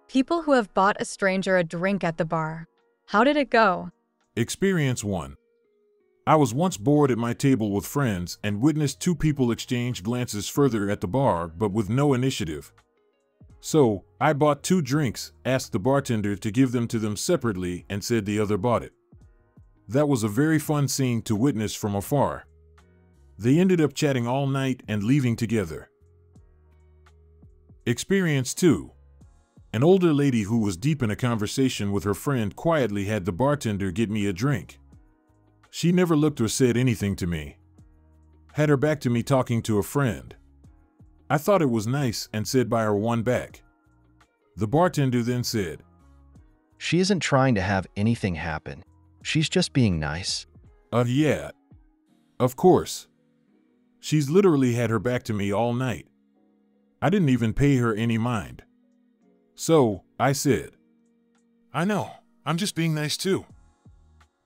People who have bought a stranger a drink at the bar. How did it go? Experience 1. I was once bored at my table with friends and witnessed two people exchange glances further at the bar but with no initiative. So, I bought 2 drinks, asked the bartender to give them to them separately, and said the other bought it. That was a very fun scene to witness from afar. They ended up chatting all night and leaving together. Experience 2. An older lady who was deep in a conversation with her friend quietly had the bartender get me a drink. She never looked or said anything to me. Had her back to me talking to a friend. I thought it was nice and said buy her one back. The bartender then said, She isn't trying to have anything happen. She's just being nice. Yeah. Of course. She's literally had her back to me all night. I didn't even pay her any mind. So, I said, I know, I'm just being nice too.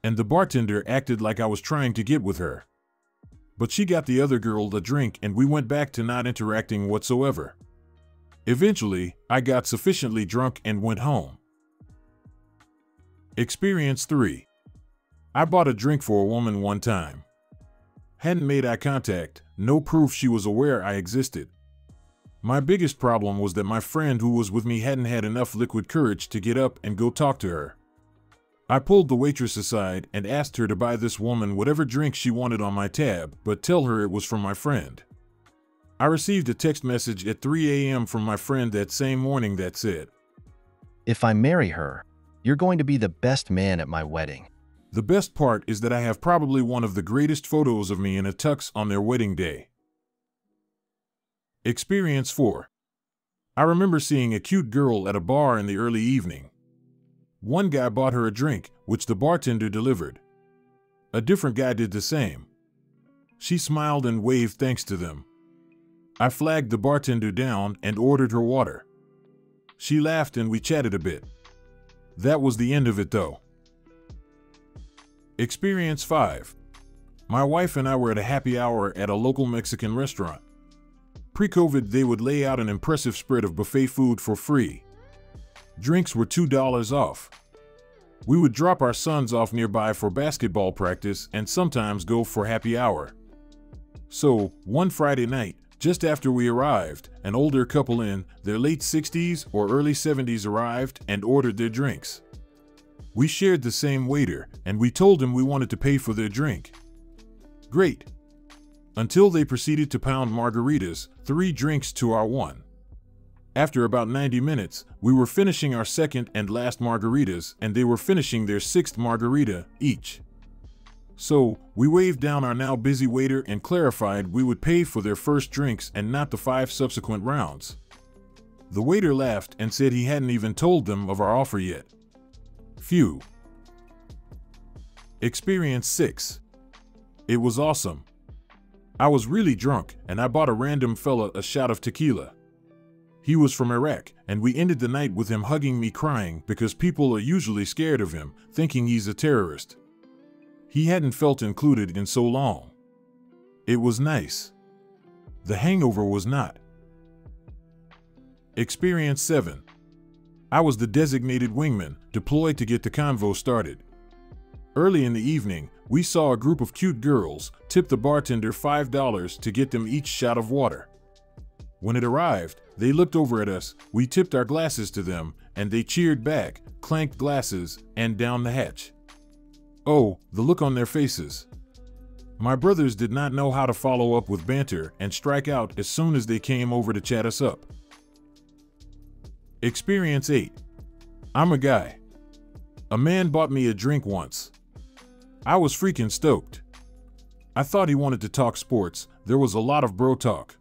And the bartender acted like I was trying to get with her. But she got the other girl the drink and we went back to not interacting whatsoever. Eventually, I got sufficiently drunk and went home. Experience 3. I bought a drink for a woman one time. Hadn't made eye contact, no proof she was aware I existed. My biggest problem was that my friend who was with me hadn't had enough liquid courage to get up and go talk to her. I pulled the waitress aside and asked her to buy this woman whatever drink she wanted on my tab, but tell her it was from my friend. I received a text message at 3 a.m. from my friend that same morning that said, If I marry her, you're going to be the best man at my wedding. The best part is that I have probably one of the greatest photos of me in a tux on their wedding day. Experience 4. I remember seeing a cute girl at a bar in the early evening. One guy bought her a drink, which the bartender delivered. A different guy did the same. She smiled and waved thanks to them. I flagged the bartender down and ordered her water. She laughed and we chatted a bit. That was the end of it though. Experience 5. My wife and I were at a happy hour at a local Mexican restaurant. Pre-COVID, they would lay out an impressive spread of buffet food for free. Drinks were $2 off. We would drop our sons off nearby for basketball practice and sometimes go for happy hour. So, one Friday night, just after we arrived, an older couple in their late 60s or early 70s arrived and ordered their drinks. We shared the same waiter, and we told him we wanted to pay for their drink. Great. Until they proceeded to pound margaritas, 3 drinks to our 1. After about 90 minutes, we were finishing our second and last margaritas, and they were finishing their 6th margarita each. So, we waved down our now busy waiter and clarified we would pay for their first drinks and not the 5 subsequent rounds. The waiter laughed and said he hadn't even told them of our offer yet. Phew. Experience 6. It was awesome. I was really drunk, and I bought a random fella a shot of tequila. He was from Iraq, and we ended the night with him hugging me crying because people are usually scared of him, thinking he's a terrorist. He hadn't felt included in so long. It was nice. The hangover was not. Experience 7. I was the designated wingman, deployed to get the convo started. Early in the evening, we saw a group of cute girls tip the bartender $5 to get them each shot of water. When it arrived, they looked over at us, we tipped our glasses to them, and they cheered back, clanked glasses, and down the hatch. Oh, the look on their faces. My brothers did not know how to follow up with banter and strike out as soon as they came over to chat us up. Experience 8. I'm a guy. A man bought me a drink once. I was freaking stoked. I thought he wanted to talk sports, there was a lot of bro talk.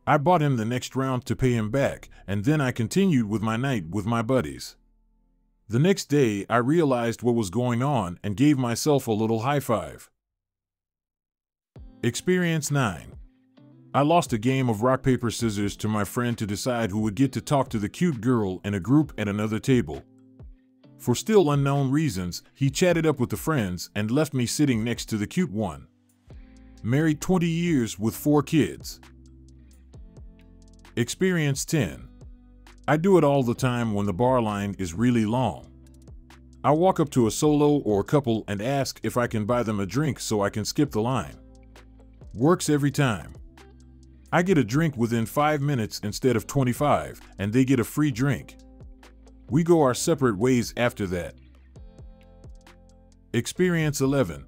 I bought him the next round to pay him back, and then I continued with my night with my buddies. The next day, I realized what was going on and gave myself a little high five. Experience 9. I lost a game of rock, paper, scissors to my friend to decide who would get to talk to the cute girl in a group at another table. For still unknown reasons, he chatted up with the friends and left me sitting next to the cute one. Married 20 years with 4 kids. Experience 10. I do it all the time when the bar line is really long. I walk up to a solo or a couple and ask if I can buy them a drink so I can skip the line. Works every time. I get a drink within 5 minutes instead of 25, and they get a free drink. We go our separate ways after that. Experience 11.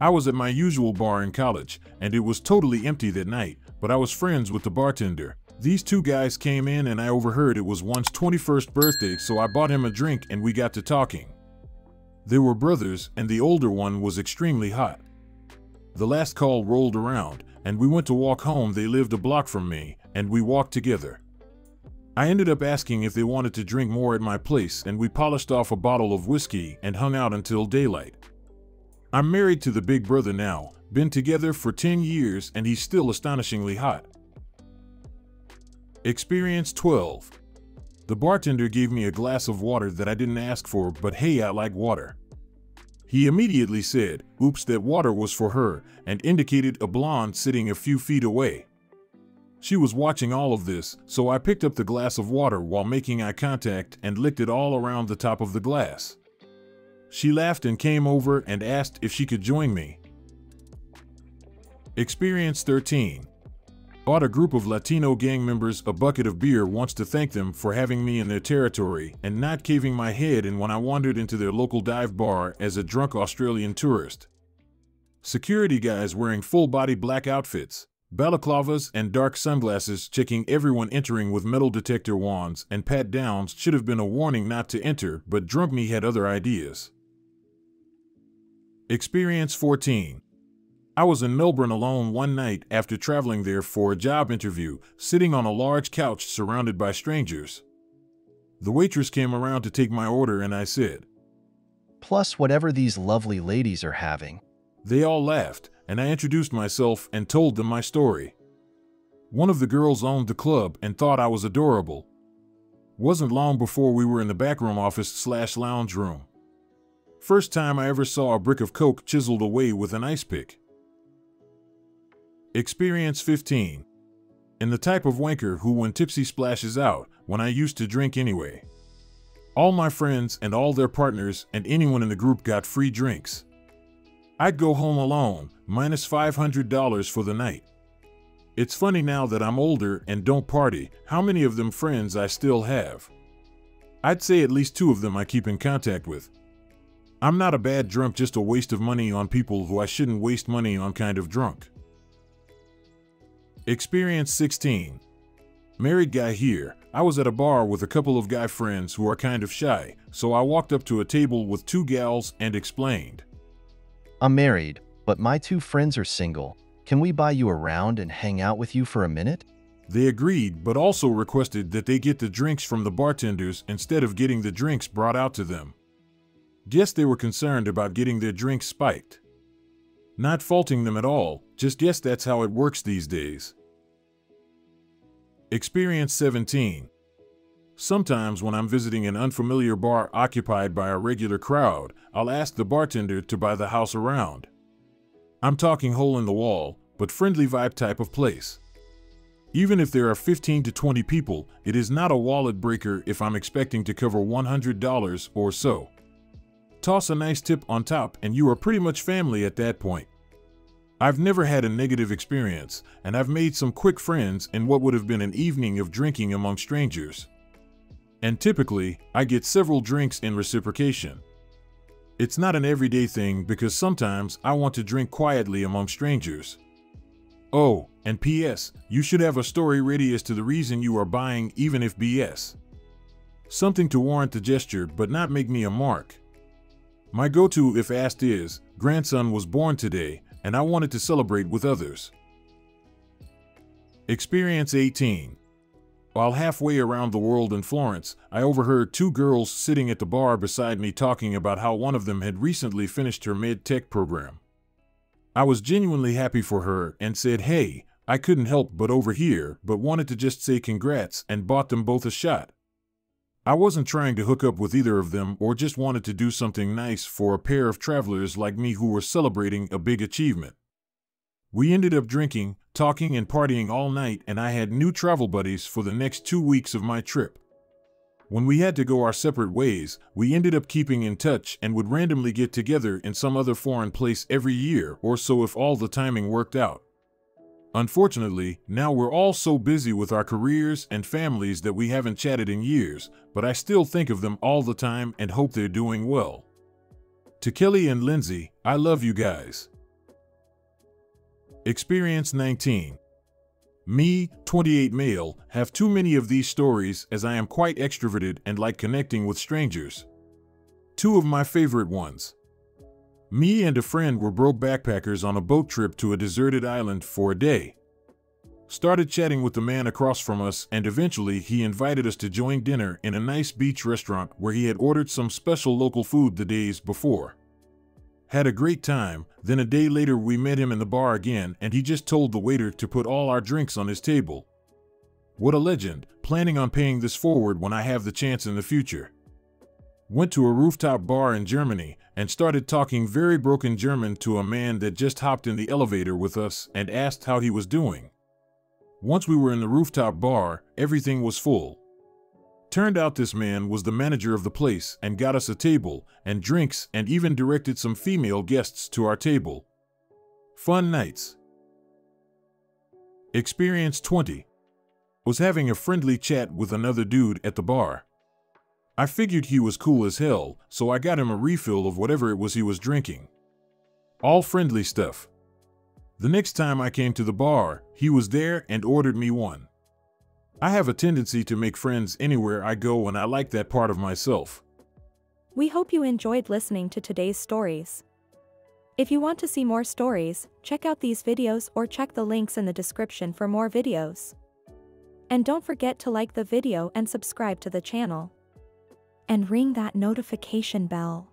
I was at my usual bar in college, and it was totally empty that night, but I was friends with the bartender. These two guys came in and I overheard it was one's 21st birthday, so I bought him a drink and we got to talking. They were brothers, and the older one was extremely hot. The last call rolled around, and we went to walk home. They lived a block from me, and we walked together. I ended up asking if they wanted to drink more at my place, and we polished off a bottle of whiskey and hung out until daylight. I'm married to the big brother now, been together for 10 years, and he's still astonishingly hot. Experience 12. The bartender gave me a glass of water that I didn't ask for, but hey, I like water. He immediately said, oops, that water was for her, and indicated a blonde sitting a few feet away. She was watching all of this, so I picked up the glass of water while making eye contact and licked it all around the top of the glass. She laughed and came over and asked if she could join me. Experience 13. Bought a group of Latino gang members a bucket of beer, wants to thank them for having me in their territory and not caving my head in when I wandered into their local dive bar as a drunk Australian tourist. Security guys wearing full-body black outfits, balaclavas and dark sunglasses checking everyone entering with metal detector wands and pat-downs should have been a warning not to enter, but drunk me had other ideas. Experience 14. I was in Melbourne alone one night after traveling there for a job interview, sitting on a large couch surrounded by strangers. The waitress came around to take my order and I said, Plus whatever these lovely ladies are having. They all laughed, and I introduced myself and told them my story. One of the girls owned the club and thought I was adorable. Wasn't long before we were in the backroom office/lounge room. First time I ever saw a brick of coke chiseled away with an ice pick. Experience 15. In the type of wanker who when tipsy splashes out, when I used to drink anyway. All my friends and all their partners and anyone in the group got free drinks. I'd go home alone, minus $500 for the night. It's funny now that I'm older and don't party, how many of them friends I still have. I'd say at least 2 of them I keep in contact with. I'm not a bad drunk, just a waste of money on people who I shouldn't waste money on kind of drunk. Experience 16. Married guy here. I was at a bar with a couple of guy friends who are kind of shy, so I walked up to a table with 2 gals and explained. I'm married, but my 2 friends are single. Can we buy you around and hang out with you for a minute? They agreed, but also requested that they get the drinks from the bartenders instead of getting the drinks brought out to them. Guess they were concerned about getting their drinks spiked. Not faulting them at all, just guess that's how it works these days. Experience 17. Sometimes when I'm visiting an unfamiliar bar occupied by a regular crowd, I'll ask the bartender to buy the house around. I'm talking hole in the wall, but friendly vibe type of place. Even if there are 15 to 20 people, it is not a wallet breaker if I'm expecting to cover $100 or so. Toss a nice tip on top and you are pretty much family at that point. I've never had a negative experience, and I've made some quick friends in what would have been an evening of drinking among strangers. And typically, I get several drinks in reciprocation. It's not an everyday thing because sometimes I want to drink quietly among strangers. Oh, and P.S., you should have a story ready as to the reason you are buying, even if BS. Something to warrant the gesture but not make me a mark. My go-to if asked is, grandson was born today, and I wanted to celebrate with others. Experience 18. While halfway around the world in Florence, I overheard 2 girls sitting at the bar beside me talking about how one of them had recently finished her med-tech program. I was genuinely happy for her and said, hey, I couldn't help but overhear, but wanted to just say congrats and bought them both a shot. I wasn't trying to hook up with either of them or just wanted to do something nice for a pair of travelers like me who were celebrating a big achievement. We ended up drinking, talking and partying all night, and I had new travel buddies for the next 2 weeks of my trip. When we had to go our separate ways, we ended up keeping in touch and would randomly get together in some other foreign place every year or so if all the timing worked out. Unfortunately, now we're all so busy with our careers and families that we haven't chatted in years, but I still think of them all the time and hope they're doing well. To Kelly and Lindsay, I love you guys. Experience 19. Me, 28 male, have too many of these stories as I am quite extroverted and like connecting with strangers. Two of my favorite ones. Me and a friend were broke backpackers on a boat trip to a deserted island for a day. Started chatting with the man across from us and eventually he invited us to join dinner in a nice beach restaurant where he had ordered some special local food the days before. Had a great time, then a day later we met him in the bar again and he just told the waiter to put all our drinks on his table. What a legend, planning on paying this forward when I have the chance in the future. Went to a rooftop bar in Germany and started talking very broken German to a man that just hopped in the elevator with us and asked how he was doing. Once we were in the rooftop bar, everything was full. Turned out this man was the manager of the place and got us a table and drinks and even directed some female guests to our table. Fun nights. Experience 20. Was having a friendly chat with another dude at the bar. I figured he was cool as hell, so I got him a refill of whatever it was he was drinking. All friendly stuff. The next time I came to the bar, he was there and ordered me one. I have a tendency to make friends anywhere I go and I like that part of myself. We hope you enjoyed listening to today's stories. If you want to see more stories, check out these videos or check the links in the description for more videos. And don't forget to like the video and subscribe to the channel. And ring that notification bell.